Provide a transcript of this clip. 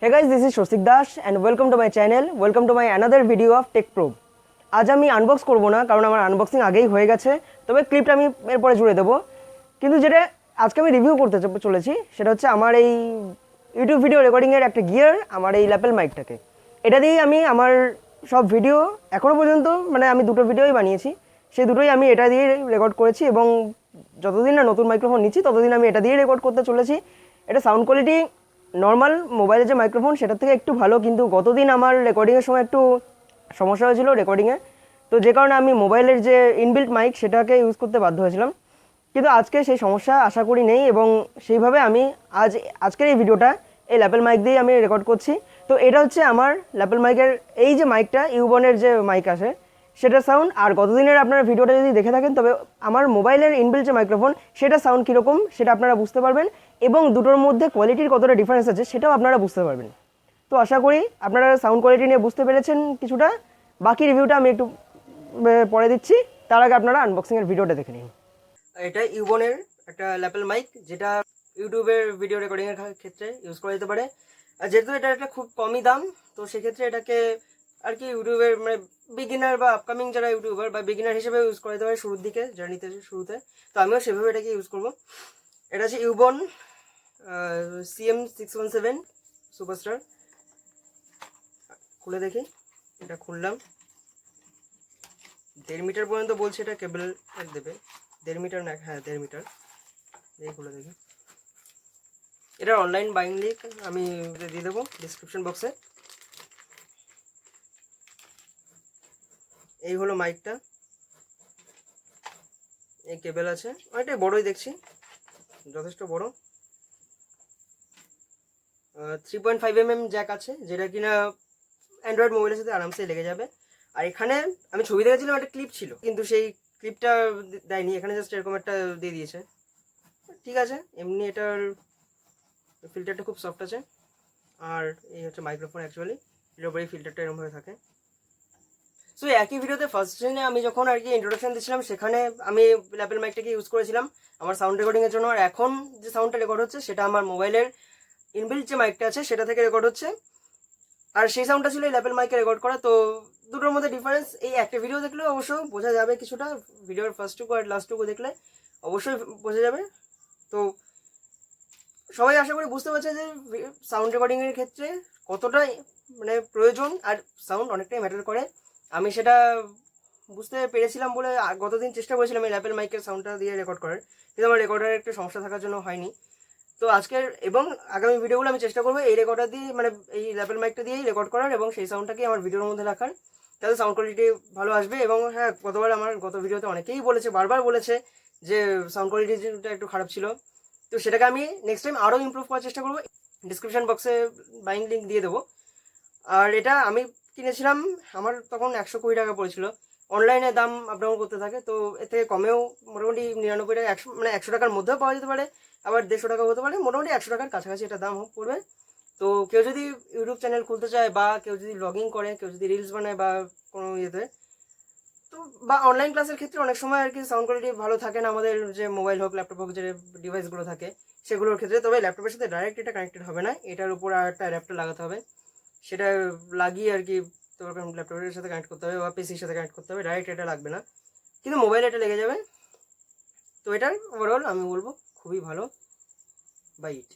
Hey guys, this is Shosik Das and welcome to my channel. Welcome to my another video of Tech Probe. আজ আমি unbox করব না কারণ আমার unboxing আগেই হয়ে গেছে, তবে ক্লিপটা আমি এরপরে জুড়ে দেবো। কিন্তু যেটা আজকে আমি রিভিউ করতে চলেছি সেটা হচ্ছে আমার এই ইউটিউব ভিডিও রেকর্ডিংয়ের একটা গিয়ার, আমার এই ল্যাপেল মাইকটাকে। এটা দিয়েই আমি আমার সব ভিডিও এখনও পর্যন্ত আমি দুটো ভিডিওই বানিয়েছি, সেই দুটোই আমি এটা দিয়ে রেকর্ড করেছি এবং যতদিন না নতুন মাইক্রোফোন নিচ্ছি ততদিন আমি এটা দিয়ে রেকর্ড করতে চলেছি। এটা সাউন্ড কোয়ালিটি নর্মাল মোবাইলের যে মাইক্রোফোন সেটার থেকে একটু ভালো, কিন্তু গতদিন আমার রেকর্ডিংয়ের সময় একটু সমস্যা হয়েছিল রেকর্ডিংয়ে, তো যে কারণে আমি মোবাইলের যে ইনবিল্ট মাইক সেটাকে ইউজ করতে বাধ্য হয়েছিলাম। কিন্তু আজকে সেই সমস্যা আশা করি নেই এবং সেইভাবে আমি আজকের এই ভিডিওটা এই ল্যাপেল মাইক দিয়েই আমি রেকর্ড করছি। তো এটা হচ্ছে আমার ল্যাপেল মাইকের এই যে মাইকটা, ইউবনের যে মাইক আছে সেটার সাউন্ড। আর গতদিনের আপনারা ভিডিওটা যদি দেখে থাকেন তবে আমার মোবাইলের ইনবিল্ট যে মাইক্রোফোন সেটার সাউন্ড কীরকম সেটা আপনারা বুঝতে পারবেন এবং দুটোর মধ্যে কোয়ালিটির কতটা ডিফারেন্স আছে সেটাও আপনারা বুঝতে পারবেন। তো আশা করি আপনারা সাউন্ড কোয়ালিটি নিয়ে বুঝতে পেরেছেন কিছুটা। বাকি রিভিউটা আমি একটু পরে দিচ্ছি, তার আগে আপনারা আনবক্সিংয়ের ভিডিওটা দেখে নিন। এটা ইউবনের একটা ল্যাপেল মাইক, যেটা ইউটিউবের ভিডিও রেকর্ডিংয়ের ক্ষেত্রে ইউজ করা যেতে পারে। আর যেহেতু এটা একটা খুব কমই দাম, তো সেক্ষেত্রে এটাকে আর কি ইউটিউবের বিগিনার বা আপকামিং যারা ইউটিউবার বা বিগিনার হিসেবে ইউজ করা যেতে পারে শুরুর দিকে, জার্নিতে শুরুতে। তো আমিও সেভাবে এটাকে ইউজ করবো। এটা হচ্ছে ইউবন CM617 সুপারস্টার। খুলে দেখি, এটা খুললাম। 1.5 মিটার পর্যন্ত বলছে এটা কেবল দেবে। 1.5 মিটার না, হ্যাঁ 1.5 মিটার। দেখি খুলে দেখি। এটার অনলাইন বাইং লিঙ্ক আমি দিয়ে দেবো ডিসক্রিপশন বক্সে। এই হলো মাইকটা, এই কেবল আছে, অনেকটাই বড়ই দেখছি, যথেষ্ট বড়। 3.5mm জ্যাক আছে, যেটা কিনা অ্যান্ড্রয়েড মোবাইলের সাথে আরামসে লেগে যাবে। আর এখানে আমি ছবি দেখেছিলাম একটা ক্লিপ ছিল, কিন্তু সেই ক্লিপটা দেয়নি, এখানে জাস্ট এরকম একটা দিয়ে দিয়েছে। ঠিক আছে, এমনি এটার ফিল্টারটা খুব সফট আছে। আর এই হচ্ছে মাইক্রোফোন, অ্যাকচুয়ালি এর উপরেই ফিল্টারটা এরকমভাবে থাকে। সো একই ভিডিওতে ফার্স্ট দিনে আমি যখন আর কি ইন্ট্রোডাকশন দিচ্ছিলাম সেখানে আমি ল্যাপেল মাইকটাকে ইউজ করেছিলাম আমার সাউন্ড রেকর্ডিংয়ের জন্য। আর এখন যে সাউন্ডটা রেকর্ড হচ্ছে সেটা আমার মোবাইলের ইনবিল্ট যে মাইকটা আছে সেটা থেকে রেকর্ড হচ্ছে। আর সেই সাউন্ডটা ছিল এই ল্যাপেল মাইকে রেকর্ড করা। তো দুটোর মধ্যে ডিফারেন্স এই একটা ভিডিও দেখলে অবশ্য বোঝা যাবে কিছুটা, ভিডিওর ফার্স্টটুকু আর লাস্টটুকু দেখলে অবশ্যই বোঝা যাবে। তো সবাই আশা করি বুঝতে পারছে যে সাউন্ড রেকর্ডিংয়ের ক্ষেত্রে কতটা প্রয়োজন, আর সাউন্ড অনেকটাই ম্যাটার করে। আমি সেটা বুঝতে পেরেছিলাম বলে গতদিন চেষ্টা করেছিলাম এই ল্যাপেল মাইকের সাউন্ডটা দিয়ে রেকর্ড করার, কিন্তু আমার রেকর্ডারের একটা সমস্যা থাকার জন্য হয়নি। তো আজকের এবং আগামী ভিডিওগুলো আমি চেষ্টা করবো এই রেকর্ডার দিয়ে এই ল্যাপেল মাইকটা দিয়েই রেকর্ড করার এবং সেই সাউন্ডটাকে আমার ভিডিওর মধ্যে রাখার, তাহলে সাউন্ড কোয়ালিটি ভালো আসবে। এবং হ্যাঁ, আমার গত ভিডিওতে অনেকেই বলেছে, বারবার বলেছে যে সাউন্ড কোয়ালিটিটা একটু খারাপ ছিল। তো সেটাকে আমি নেক্সট টাইম আরও ইমপ্রুভ করার চেষ্টা করবো। ডিসক্রিপশন বক্সে বাইং লিঙ্ক দিয়ে দেবো। আর এটা আমি কিনেছিলাম, আমার তখন 120 টাকা পড়েছিল। অনলাইনে দাম আপ ডাউন করতে থাকে, তো এর থেকে কমেও মোটামুটি 99 টাকা, 100 টাকার মধ্যেও পাওয়া যেতে পারে, আবার 150 টাকা হতে পারে, মোটামুটি 100 টাকার কাছাকাছি এটা দাম পড়বে। তো কেউ যদি ইউটিউব চ্যানেল খুলতে চায় বা কেউ যদি ব্লগিং করে, কেউ যদি রিলস বানায় বা কোনো ইয়েতে, তো বা অনলাইন ক্লাসের ক্ষেত্রে অনেক সময় আর কি সাউন্ড কোয়ালিটি ভালো থাকে না আমাদের যে মোবাইল হোক ল্যাপটপ হোক যে ডিভাইসগুলো থাকে সেগুলোর ক্ষেত্রে। তবে ল্যাপটপের সাথে ডাইরেক্ট এটা কানেক্টেড হবে না, এটার উপর আর একটা অ্যাডাপ্টার লাগাতে হবে, সেটা লাগিয়ে আর কি তোমাকে ল্যাপটপের সাথে কানেক্ট করতে হবে বা পিসির সাথে কানেক্ট করতে হবে, ডাইরেক্ট এটা লাগবে না, কিন্তু মোবাইলে এটা লেগে যাবে। তো এটার ওভারঅল আমি বলবো খুবই ভালো, বাই ইট।